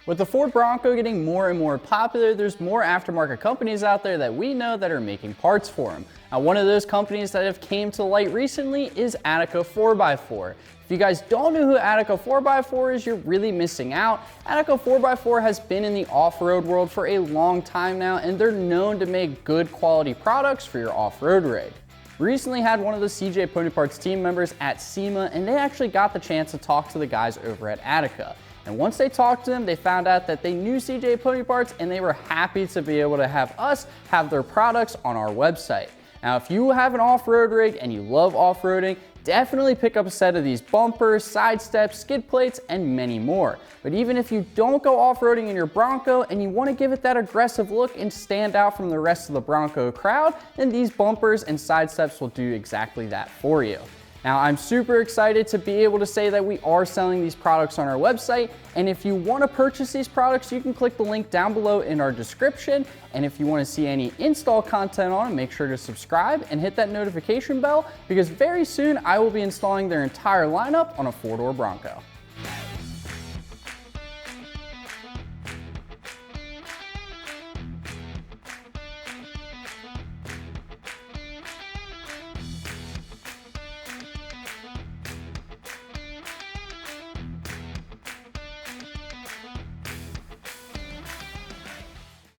With the Ford Bronco getting more and more popular, there's more aftermarket companies out there that we know that are making parts for them. Now, one of those companies that have came to light recently is Attica 4x4. If you guys don't know who Attica 4x4 is, you're really missing out. Attica 4x4 has been in the off-road world for a long time now, and they're known to make good quality products for your off-road rig. We recently had one of the CJPonyParts team members at SEMA, and they actually got the chance to talk to the guys over at Attica. And once they talked to them, they found out that they knew CJPonyParts, and they were happy to be able to have us have their products on our website. Now, if you have an off-road rig and you love off-roading, definitely pick up a set of these bumpers, side steps, skid plates, and many more. But even if you don't go off-roading in your Bronco and you want to give it that aggressive look and stand out from the rest of the Bronco crowd, then these bumpers and side steps will do exactly that for you. Now, I'm super excited to be able to say that we are selling these products on our website, and if you want to purchase these products, you can click the link down below in our description, and if you want to see any install content on them, make sure to subscribe and hit that notification bell, because very soon I will be installing their entire lineup on a four-door Bronco.